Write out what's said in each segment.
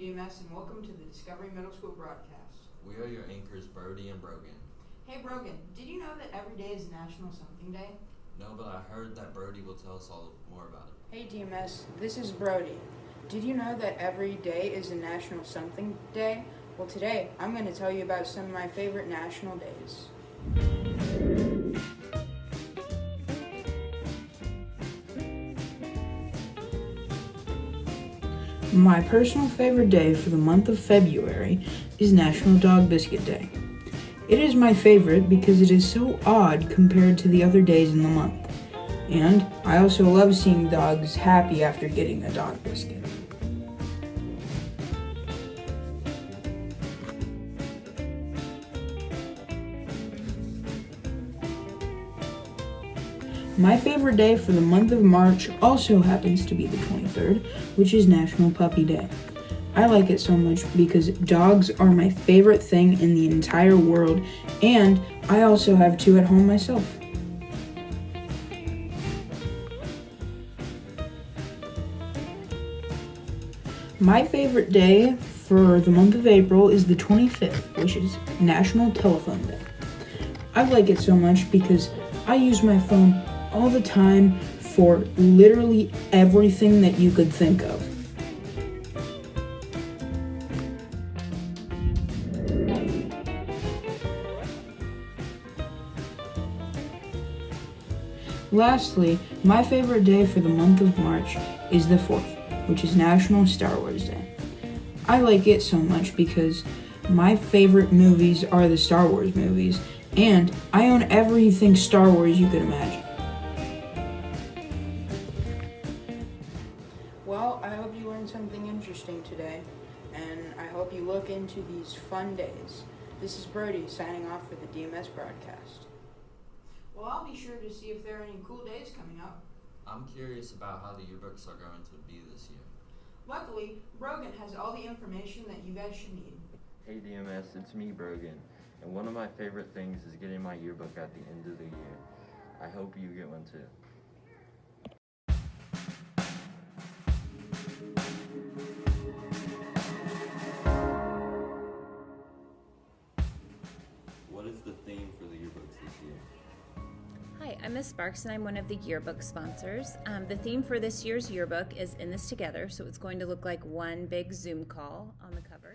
DMS, and welcome to the Discovery Middle School broadcast. We are your anchors, Brody and Brogan. Hey Brogan, did you know that every day is National Something Day? No, but I heard that Brody will tell us all more about it. Hey DMS, this is Brody. Did you know that every day is a National Something Day? Well, today I'm going to tell you about some of my favorite national days. My personal favorite day for the month of February is National Dog Biscuit Day. It is my favorite because it is so odd compared to the other days in the month. And I also love seeing dogs happy after getting a dog biscuit. My favorite day for the month of March also happens to be the 23rd, which is National Puppy Day. I like it so much because dogs are my favorite thing in the entire world, and I also have two at home myself. My favorite day for the month of April is the 25th, which is National Telephone Day. I like it so much because I use my phone all the time for literally everything that you could think of. Lastly, my favorite day for the month of March is the 4th, which is National Star Wars Day. I like it so much because my favorite movies are the Star Wars movies, and I own everything Star Wars you could imagine. Well, I hope you learned something interesting today, and I hope you look into these fun days. This is Brody signing off for the DMS broadcast. Well, I'll be sure to see if there are any cool days coming up. I'm curious about how the yearbooks are going to be this year. Luckily, Brogan has all the information that you guys should need. Hey DMS, it's me, Brogan, and one of my favorite things is getting my yearbook at the end of the year. I hope you get one too. What is the theme for the yearbooks this year? Hi, I'm Miss Sparks and I'm one of the yearbook sponsors. The theme for this year's yearbook is In This Together, so it's going to look like one big Zoom call on the cover.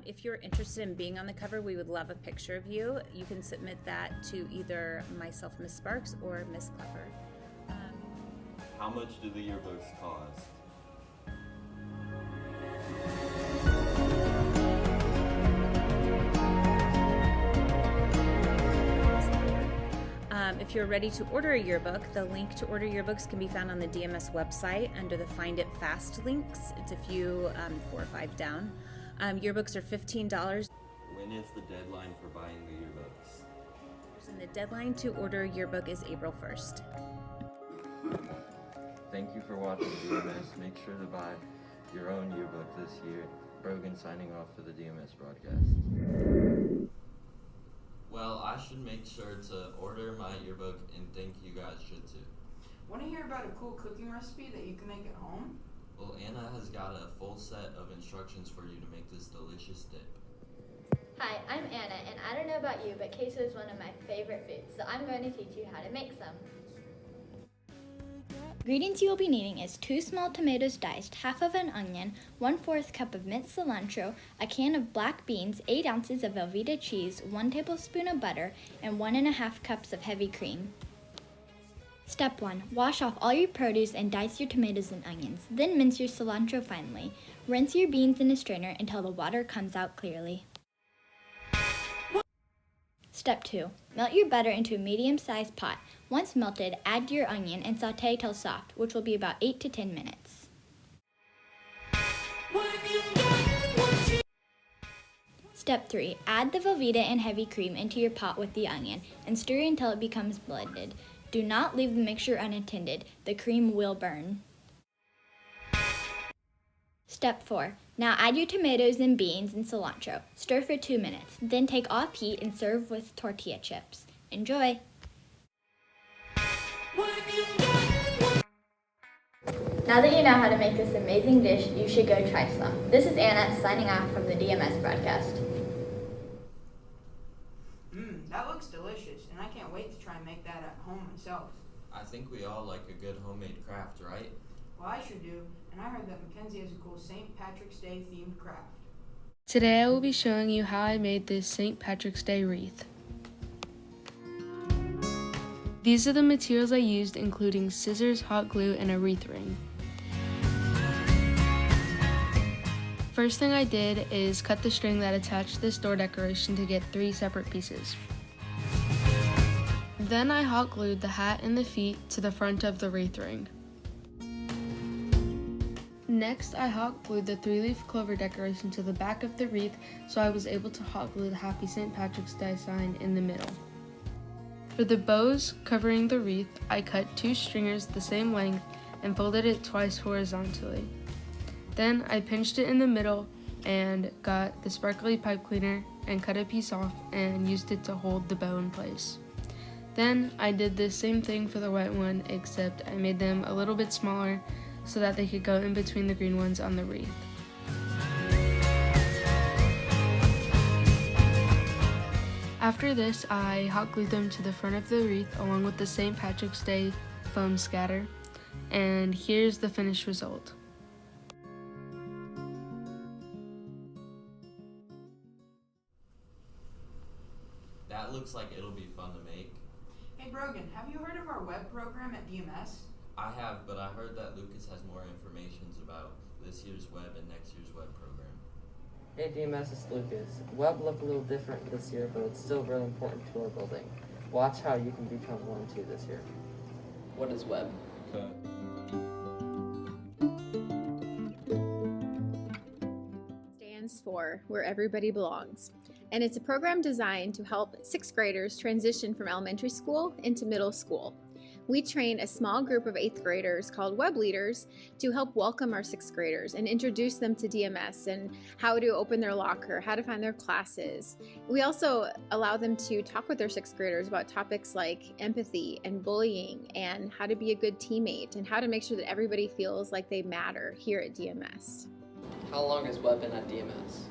If you're interested in being on the cover, we would love a picture of you. You can submit that to either myself, Miss Sparks, or Miss Clever. How much do the yearbooks cost? If you're ready to order a yearbook, the link to order yearbooks can be found on the DMS website under the Find It Fast links. It's a few, 4 or 5 down. Yearbooks are $15. When is the deadline for buying the yearbooks? And the deadline to order a yearbook is April 1st. Thank you for watching DMS. Make sure to buy your own yearbook this year. Brogan signing off for the DMS broadcast. Well, I should make sure to order my yearbook, and think you guys should too. Want to hear about a cool cooking recipe that you can make at home? Well, Anna has got a full set of instructions for you to make this delicious dip. Hi, I'm Anna, and I don't know about you, but queso is one of my favorite foods, so I'm going to teach you how to make some. Ingredients you will be needing is 2 small tomatoes diced, half of an onion, 1/4 cup of minced cilantro, a can of black beans, 8 ounces of Velveeta cheese, 1 tablespoon of butter, and 1.5 cups of heavy cream. Step 1. Wash off all your produce and dice your tomatoes and onions. Then mince your cilantro finely. Rinse your beans in a strainer until the water comes out clearly. Step 2. Melt your butter into a medium-sized pot. Once melted, add your onion and sauté till soft, which will be about 8 to 10 minutes. Step 3. Add the Velveeta and heavy cream into your pot with the onion and stir until it becomes blended. Do not leave the mixture unattended. The cream will burn. Step 4. Now add your tomatoes and beans and cilantro. Stir for 2 minutes. Then take off heat and serve with tortilla chips. Enjoy! When you Now that you know how to make this amazing dish, you should go try some. This is Anna signing off from the DMS broadcast. That looks delicious, and I can't wait to try and make that at home myself. I think we all like a good homemade craft, right? Well, I sure do, and I heard that Mackenzie has a cool St. Patrick's Day themed craft. Today I will be showing you how I made this St. Patrick's Day wreath. These are the materials I used, including scissors, hot glue, and a wreath ring. First thing I did is cut the string that attached this door decoration to get 3 separate pieces. Then I hot glued the hat and the feet to the front of the wreath ring. Next, I hot glued the 3-leaf clover decoration to the back of the wreath, so I was able to hot glue the Happy St. Patrick's Day sign in the middle. For the bows covering the wreath, I cut 2 stringers the same length and folded it twice horizontally. Then I pinched it in the middle and got the sparkly pipe cleaner and cut a piece off and used it to hold the bow in place. Then I did the same thing for the white one, except I made them a little bit smaller so that they could go in between the green ones on the wreath. After this, I hot glued them to the front of the wreath along with the St. Patrick's Day foam scatter, and here's the finished result. That looks like it'll be fun to make. Hey Brogan, have you heard of our web program at DMS? I have, but I heard that Lucas has more information about this year's web and next year's web program. Hey DMS, it's Lucas. Web looked a little different this year, but it's still really important to our building. Watch how you can become one too this year. What is web? Stands for Where Everybody Belongs. And it's a program designed to help 6th graders transition from elementary school into middle school. We train a small group of 8th graders called Web Leaders to help welcome our 6th graders and introduce them to DMS and how to open their locker, how to find their classes. We also allow them to talk with their 6th graders about topics like empathy and bullying and how to be a good teammate and how to make sure that everybody feels like they matter here at DMS. How long has Web been at DMS?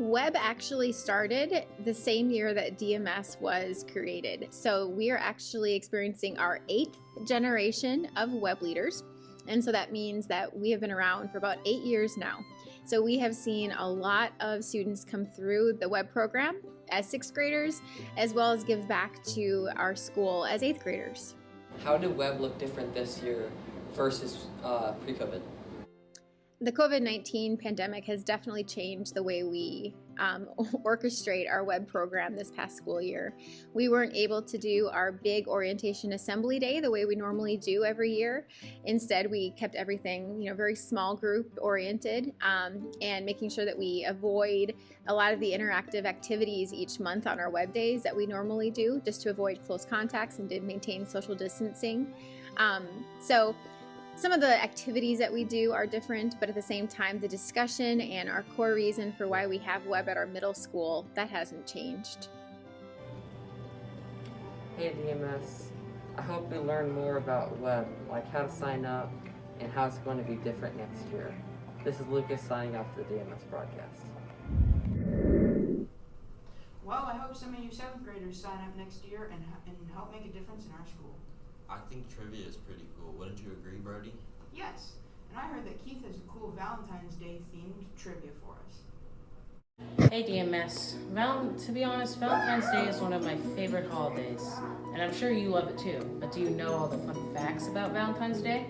Web actually started the same year that DMS was created. So we are actually experiencing our 8th generation of Web Leaders. And so that means that we have been around for about 8 years now. So we have seen a lot of students come through the Web program as 6th graders, as well as give back to our school as 8th graders. How did Web look different this year versus pre-COVID? The COVID-19 pandemic has definitely changed the way we orchestrate our web program this past school year. We weren't able to do our big orientation assembly day the way we normally do every year. Instead, we kept everything, very small group oriented and making sure that we avoid a lot of the interactive activities each month on our web days that we normally do, just to avoid close contacts and to maintain social distancing. So some of the activities that we do are different, but at the same time, the discussion and our core reason for why we have web at our middle school, that hasn't changed. Hey DMS, I hope we learn more about web, like how to sign up and how it's going to be different next year. This is Lucas signing off the DMS broadcast. Well, I hope some of you 7th graders sign up next year and help make a difference in our school. I think trivia is pretty cool. Wouldn't you agree, Brody? Yes, and I heard that Keith has a cool Valentine's Day themed trivia for us. Hey DMS, to be honest, Valentine's Day is one of my favorite holidays, and I'm sure you love it too, but do you know all the fun facts about Valentine's Day?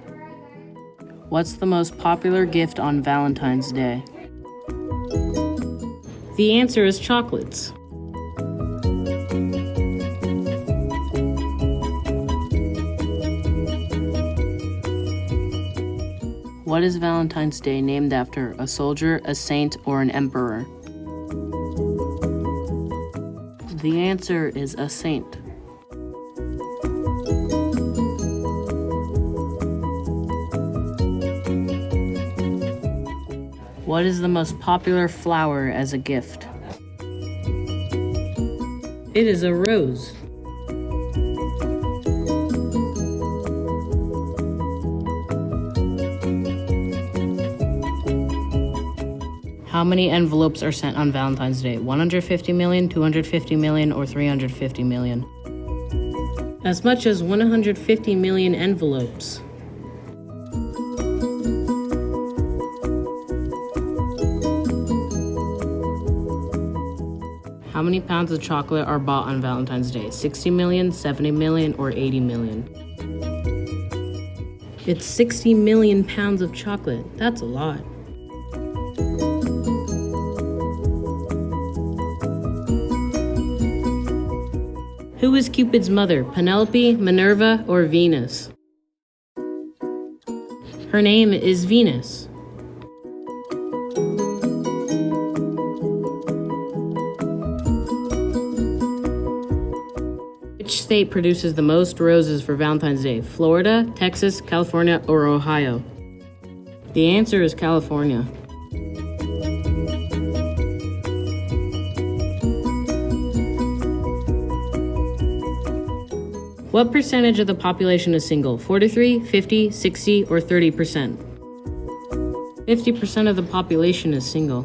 What's the most popular gift on Valentine's Day? The answer is chocolates. What is Valentine's Day named after, a soldier, a saint, or an emperor? The answer is a saint. What is the most popular flower as a gift? It is a rose. How many envelopes are sent on Valentine's Day? 150 million, 250 million, or 350 million? As much as 150 million envelopes. How many pounds of chocolate are bought on Valentine's Day? 60 million, 70 million, or 80 million? It's 60 million pounds of chocolate. That's a lot. Who is Cupid's mother? Penelope, Minerva, or Venus? Her name is Venus. Which state produces the most roses for Valentine's Day? Florida, Texas, California, or Ohio? The answer is California. What percentage of the population is single? 43, 50, 60, or 30%? 50% of the population is single.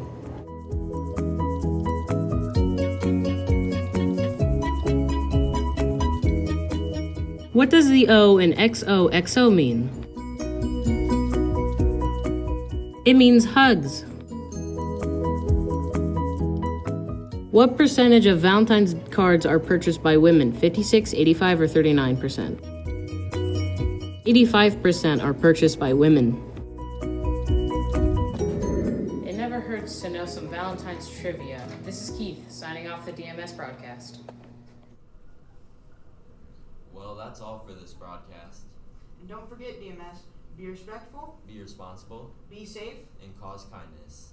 What does the O in XOXO mean? It means hugs. What percentage of Valentine's cards are purchased by women? 56, 85, or 39%? 85% are purchased by women. It never hurts to know some Valentine's trivia. This is Keith, signing off the DMS broadcast. Well, that's all for this broadcast. And don't forget, DMS, be respectful, Be responsible be safe, and cause kindness.